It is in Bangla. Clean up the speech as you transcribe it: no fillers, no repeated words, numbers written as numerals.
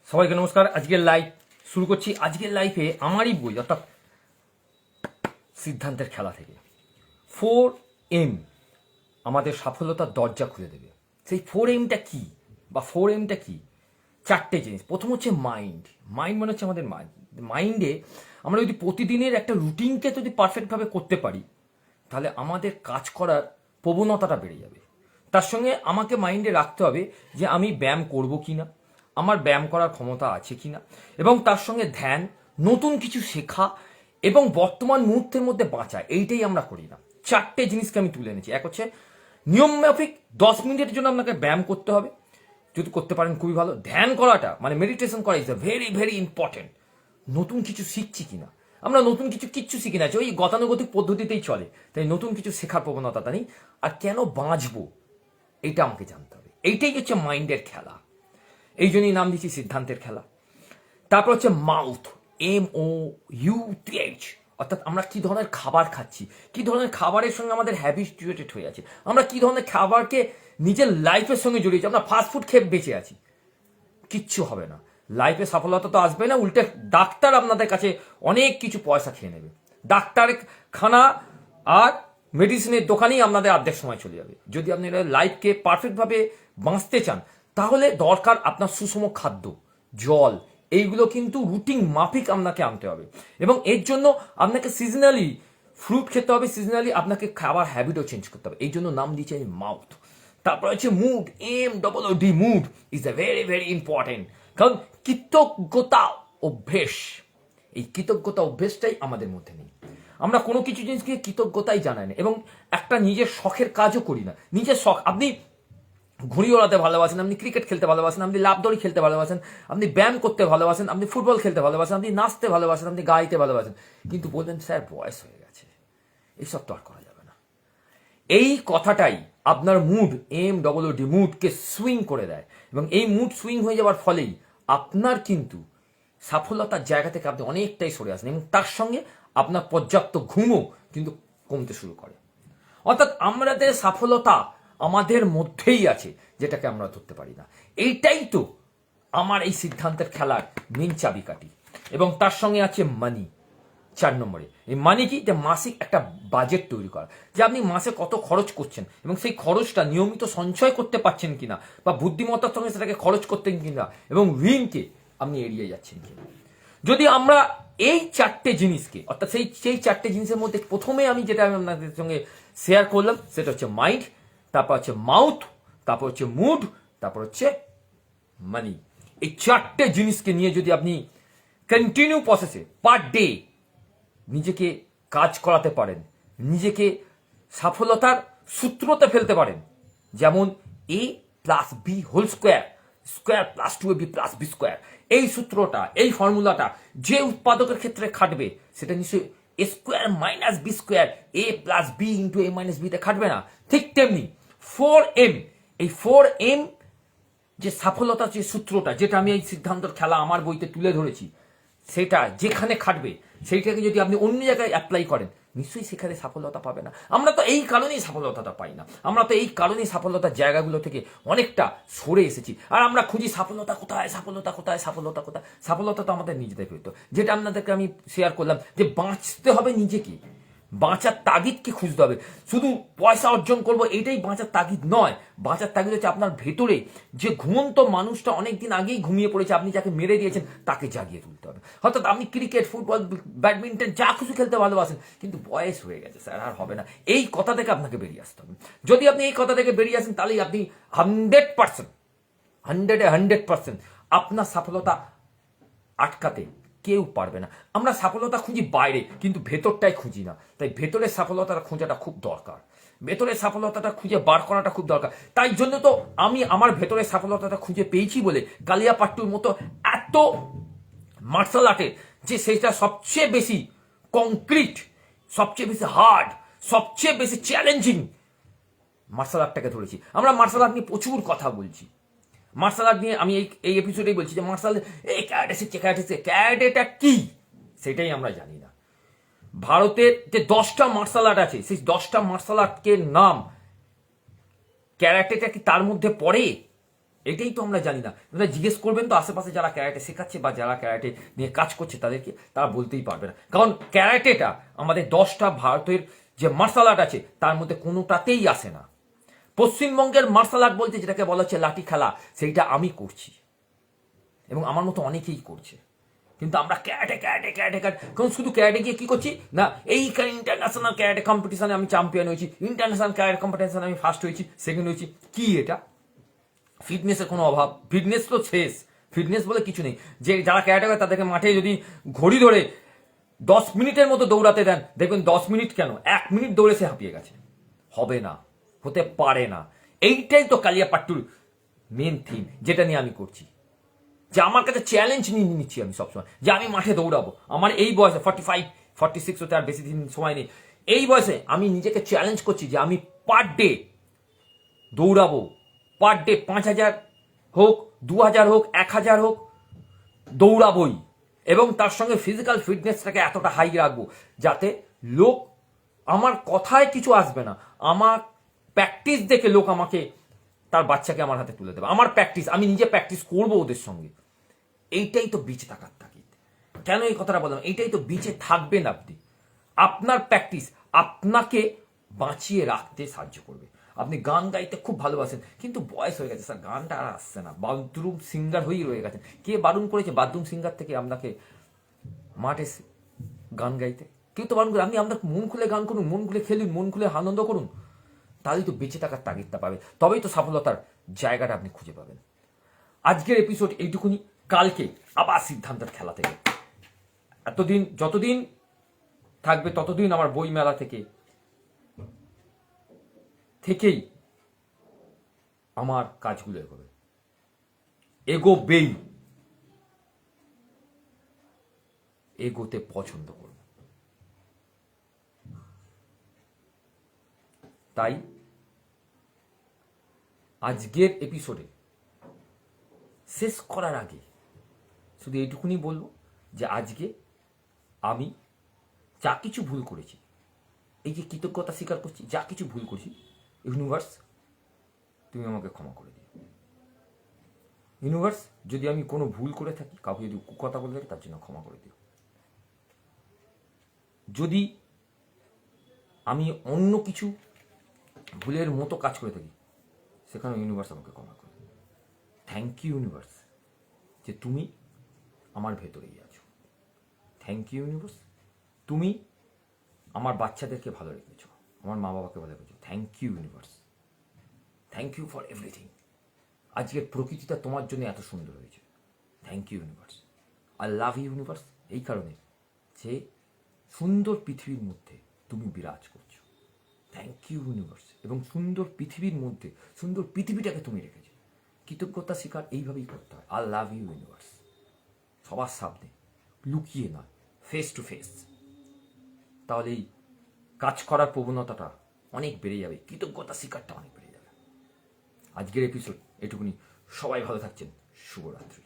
সবাইকে নমস্কার। আজকের লাইভ শুরু করছি। আজকের লাইফে আমারই বই অর্থাৎ সিদ্ধান্তের খেলা থেকে 4M আমাদের সফলতার দরজা খুলে দেবে। সেই 4Mটা কি বা 4Mটা কি? চারটে জিনিস। প্রথম হচ্ছে মাইন্ড। মাইন্ড মানে হচ্ছে আমাদের মাইন্ডে আমরা যদি প্রতিদিনের একটা রুটিনকে যদি পারফেক্টভাবে করতে পারি তাহলে আমাদের কাজ করার প্রবণতাটা বেড়ে যাবে। তার সঙ্গে আমাকে মাইন্ডে রাখতে হবে যে আমি ব্যায়াম করব কি না, আমার ব্যায়াম করার ক্ষমতা আছে কি না, এবং তার সঙ্গে ধ্যান, নতুন কিছু শেখা এবং বর্তমান মুহূর্তের মধ্যে বাঁচা। এইটাই আমরা করি না। চারটে জিনিসকে আমি তুলে এনেছি। এক হচ্ছে নিয়মমাফিক 10 মিনিটের জন্য আপনাকে ব্যায়াম করতে হবে, যদি করতে পারেন খুবই ভালো। ধ্যান করাটা মানে মেডিটেশন করা ইজ ভেরি ভেরি ইম্পর্টেন্ট। নতুন কিছু শিখছি কিনা, আমরা নতুন কিচ্ছু শিখি না, ওই গতানুগতিক পদ্ধতিতেই চলে। তাই নতুন কিছু শেখার প্রবণতাটা নেই। আর কেন বাঁচবো এইটা আমাকে জানতে হবে। এইটাই হচ্ছে মাইন্ডের খেলা। এই জন্যই নাম দিচ্ছি সিদ্ধান্তের খেলা। তারপর হচ্ছে মাউথ, MOUTH, অর্থাৎ আমরা কি ধরনের খাবার খাচ্ছি, কি ধরনের খাবারের সঙ্গে আমাদের হ্যাবিচুয়েটেড হয়ে আছে, আমরা কি ধরনের খাবারকে নিজের লাইফের সঙ্গে জড়িয়েছি। আমরা ফাস্টফুড খেয়ে বেঁচে আছি, কিচ্ছু হবে না। লাইফে সফলতা তো আসবে না, উল্টে ডাক্তার আপনাদের কাছে অনেক কিছু পয়সা খেয়ে নেবে। ডাক্তার খানা আর মেডিসিনের দোকানেই আপনাদের অর্ধেক সময় চলে যাবে। যদি আপনি লাইফকে পারফেক্টভাবে বাঁচতে চান তাহলে দরকার আপনার সুষম খাদ্য, জল, এইগুলো কিন্তু রুটিন মাফিক আপনাকে আনতে হবে। এবং এর জন্য আপনাকে সিজনালি ফ্রুট খেতে হবে, সিজনালি আপনাকে খাবার হ্যাবিটও চেঞ্জ করতে হবে। এই জন্য নাম দিয়েছে মাউথ। তারপর হচ্ছে mood, MOOD, mood is a very very important. কারণ কৃতজ্ঞতা অভ্যেস, এই কৃতজ্ঞতা অভ্যেসটাই আমাদের মধ্যে নেই। আমরা কোনো কিছু জিনিসকে কৃতজ্ঞতাই জানাই না এবং একটা নিজের শখের কাজও করি না। নিজের শখ, আপনি ঘুড়ি ওড়াতে ভালোবাসেন, আপনি ক্রিকেট খেলতে ভালোবাসেন, আপনি লাফদড়ি খেলতে ভালোবাসেন, আপনি ব্যায়াম করতে ভালোবাসেন, আপনি ফুটবল খেলতে ভালোবাসেন, আপনি নাচতে ভালোবাসেন, আপনি গাইতে ভালোবাসেন, কিন্তু বললেন স্যার বয়স হয়ে গেছে, এইসব তো আর করা যাবে না। এই কথাটাই আপনার মুড, MOOD, মুডকে সুইং করে দেয়। এবং এই মুড সুইং হয়ে যাওয়ার ফলেই আপনার কিন্তু সফলতার জায়গা থেকে আপনি অনেকটাই সরে আসেন এবং তার সঙ্গে আপনার পর্যাপ্ত ঘুমও কিন্তু কমতে শুরু করে। অর্থাৎ আমাদের সফলতা আমাদের মধ্যেই আছে, যেটাকে আমরা ধরতে পারি না। এইটাই তো আমার এই সিদ্ধান্তের খেলার মেন চাবিকাঠি। এবং তার সঙ্গে আছে মানি, 4 নম্বরে। এই মানি কি? যে মাসিক একটা বাজেট তৈরি করা, যে আপনি মাসে কত খরচ করছেন এবং সেই খরচটা নিয়মিত সঞ্চয় করতে পারছেন কিনা বা বুদ্ধিমত্তার সঙ্গে সেটাকে খরচ করতেন কিনা এবং ঋণকে আপনি এড়িয়ে যাচ্ছেন কিনা। যদি আমরা এই চারটে জিনিসকে, অর্থাৎ সেই চারটে জিনিসের মধ্যে প্রথমে আমি যেটা আপনাদের সঙ্গে শেয়ার করলাম সেটা হচ্ছে মাইন্ড, তারপর হচ্ছে মাউথ, তারপর হচ্ছে মুড, তারপর হচ্ছে মানি। এই চারটে জিনিসকে নিয়ে যদি আপনি কন্টিনিউ প্রসেসে পার ডে নিজেকে কাজ করাতে পারেন, নিজেকে সফলতার সূত্রতে ফেলতে পারেন, যেমন A+B² স্কোয়ার প্লাস 2AB+B², এই সূত্রটা, এই ফর্মুলাটা যে উৎপাদকের ক্ষেত্রে খাটবে সেটা নিশ্চয়ই A² - B², A+B × A - B তে খাটবে না। ঠিক তেমনি 4M, এই 4M যে সফলতা, যে সূত্রটা, যেটা আমি এই সিদ্ধান্তর খেলা আমার বইতে তুলে ধরেছি, সেটা যেখানে খাটবে সেইটাকে যদি আপনি অন্য জায়গায় অ্যাপ্লাই করেন নিশ্চয়ই সেখানে সফলতা পাবে না। আমরা তো এই কারণেই সফলতাটা পাই না, আমরা তো এই কারণেই সফলতার জায়গাগুলো থেকে অনেকটা সরে এসেছি। আর আমরা খুঁজি সফলতা কোথায়, সফলতা কোথায়, সফলতা কোথায়। সফলতা তো আমাদের নিজেদের হইতো, যেটা আপনাদেরকে আমি শেয়ার করলাম, যে বাঁচতে হবে নিজেকে, বাঁচার তাগিদকে খুঁজতে হবে। শুধু পয়সা অর্জন করব এটাই বাঁচার তাগিদ নয়। বাঁচার তাগিদ হচ্ছে আপনার ভেতরে যে ঘুমন্ত মানুষটা অনেকদিন আগেই ঘুমিয়ে পড়েছে, আপনি যাকে মেরে দিয়েছেন তাকে জাগিয়ে তুলতে হবে। অর্থাৎ আপনি ক্রিকেট, ফুটবল, ব্যাডমিন্টন যা খুশি খেলতে ভালোবাসেন, কিন্তু বয়স হয়ে গেছে স্যার, আর হবে না। এই কথা থেকে আপনাকে বেরিয়ে আসতে হবে। যদি আপনি এই কথা থেকে বেরিয়ে আসেন তাহলেই আপনি 100%, 100% আপনার সফলতা আটকাতে কেউ পারবে না। আমরা সফলতা খুঁজি বাইরে, কিন্তু ভেতরটাই খুঁজি না। তাই ভেতরের সফলতাটা খোঁজাটা খুব দরকার, ভেতরের সফলতাটা খুঁজে বার করাটা খুব দরকার। তাই জন্য তো আমি আমার ভেতরের সফলতাটা খুঁজে পেয়েছি বলে কালিয়াপাট্টুর মতো এত মার্শাল আর্টের যে সেটা সবচেয়ে বেশি কংক্রিট, সবচেয়ে বেশি হার্ড, সবচেয়ে বেশি চ্যালেঞ্জিং মার্শাল আর্টটাকে ধরেছি। আমরা মার্শাল আর্ট নিয়ে প্রচুর কথা বলছি। মার্শাল আর্ট নিয়ে আমি এই এপিসোডেই বলছি যে মার্শাল এই ক্যারাটে শিখছে, ক্যারাটেটা কি সেটাই আমরা জানি না। ভারতের যে 10টা মার্শাল আর্ট আছে, সেই 10টা মার্শাল আর্টের নাম ক্যারাটেটা কি তার মধ্যে পড়ে? এটাই তো আমরা জানি না। আপনারা জিজ্ঞেস করবেন তো আশেপাশে যারা ক্যারাটে শেখাচ্ছে বা যারা ক্যারাটে নিয়ে কাজ করছে তাদেরকে, তারা বলতেই পারবে না। কারণ ক্যারাটেটা আমাদের 10টা ভারতের যে মার্শাল আর্ট আছে তার মধ্যে কোনোটাতেই আসে না। পশ্চিমবঙ্গের মার্শাল আর্ট বলতে যেটাকে বলা হচ্ছে লাঠি খেলা, সেইটা আমি করছি এবং আমার মতো অনেকেই করছে। কিন্তু আমরা ক্যারাটে ক্যারাটে ক্যারাটে ক্যারাটে, কারণ শুধু ক্যারাটে গিয়ে কি করছি না, এই ইন্টারন্যাশনাল ক্যারাটে কম্পিটিশনে আমি চ্যাম্পিয়ন হয়েছি, ইন্টারন্যাশনাল ক্যারাটে কম্পিটিশনে আমি ফার্স্ট হয়েছি, সেকেন্ড হয়েছি। কি এটা? ফিটনেসের কোনো অভাব? ফিটনেস তো শেষ, ফিটনেস বলে কিছু নেই। যে যারা ক্যারাটে করে তাদেরকে মাঠে যদি ঘড়ি ধরে 10 মিনিটের মতো দৌড়াতে দেন, দেখবেন 10 মিনিট কেন 1 মিনিট দৌড়ে সে হাঁপিয়ে গেছে। হবে না, হতে পারে না। এইটাই তো কালিয়াপাট্টুর মেন থিম, যেটা নিয়ে আমি করছি। যে আমার কাছে চ্যালেঞ্জ নিয়ে নিচ্ছি আমি সবসময়, যে আমি মাঠে দৌড়াবো। আমার এই বয়সে 45-46 হতে আর বেশি দিন সময় নেই। এই বয়সে আমি নিজেকে চ্যালেঞ্জ করছি যে আমি পার ডে দৌড়াবো, পার ডে 5,000 হোক, 2,000 হোক, 1,000 হোক, দৌড়াবই। এবং তার সঙ্গে ফিজিক্যাল ফিটনেসটাকে এতটা হাই রাখবো যাতে লোক, আমার কথায় কিছু আসবে না, আমার প্র্যাকটিস দেখে লোক আমাকে, তার বাচ্চাকে আমার হাতে তুলে দেবে। আমার প্র্যাকটিস, আমি নিজে প্র্যাকটিস করবো ওদের সঙ্গে। এইটাই তো বেঁচে থাকার তাগিদ। কেন এই কথাটা বললাম? এইটাই তো বেঁচে থাকবেন আপনি। আপনার প্র্যাকটিস আপনাকে বাঁচিয়ে রাখতে সাহায্য করবে। আপনি গান গাইতে খুব ভালোবাসেন, কিন্তু বয়স হয়ে গেছে স্যার, গানটা আর আসছে না, বাথরুম সিঙ্গার হয়েই রয়ে গেছেন। কে বারণ করেছে বাথরুম সিঙ্গার থেকে আপনাকে মাঠে গান গাইতে? কেউ তো বারণ করে। আপনি আপনার মন খুলে গান করুন, মন খুলে খেলুন, মন খুলে আনন্দ করুন। তাহলেই তো বেঁচে থাকার তাগিদটা পাবে, তবেই তো সফলতার জায়গাটা আপনি খুঁজে পাবেন। আজকের এপিসোড এইটুকুনি। কালকে আবার সিদ্ধান্তের খেলা থেকে, এতদিন যতদিন থাকবে ততদিন আমার বই মেলা থেকেই আমার কাজগুলো এগোবেই, এগোতে পছন্দ করব। তাই আজকের এপিসোডে শেষ করার আগে শুধু এইটুকুনি বলবো যে আজকে আমি যা কিছু ভুল করেছি, এই যে কৃতজ্ঞতা স্বীকার করছি, যা কিছু ভুল করছি, ইউনিভার্স তুমি আমাকে ক্ষমা করে দিও। ইউনিভার্স, যদি আমি কোনো ভুল করে থাকি, কাউকে যদি কথা বলে থাকি, তার জন্য ক্ষমা করে দিও। যদি আমি অন্য কিছু ভুলের মতো কাজ করে থাকি, সেখানে ইউনিভার্স আমাকে ক্ষমা করে দিও। থ্যাংক ইউ ইউনিভার্স যে তুমি আমার ভেতরেই আছো। থ্যাংক ইউ ইউনিভার্স, তুমি আমার বাচ্চাদেরকে ভালো রেখেছো, আমার মা বাবাকে ভালো রেখেছো। Thank you universe, thank you for everything. আজকের প্রকৃতিটা তোমার জন্য এত সুন্দর হয়েছে। Thank you universe. I love you universe, এই কারণে যে সুন্দর পৃথিবীর মধ্যে তুমি বিরাজ করছো। Thank you universe. এবং সুন্দর পৃথিবীর মধ্যে সুন্দর পৃথিবীটাকে তুমি রেখেছো। কৃতজ্ঞতা স্বীকার এইভাবেই করতে হয়। আই লাভ ইউ ইউনিভার্স, সবার সামনে, লুকিয়ে নয়, ফেস টু ফেস। তাহলে এই কাজ করার প্রবণতাটা অনেক বেড়ে যাবে, কৃতজ্ঞতা স্বীকারটা অনেক বেড়ে যাবে। আজকের এপিসোড এটুকুনি। সবাই ভালো থাকছেন। শুভরাত্রি।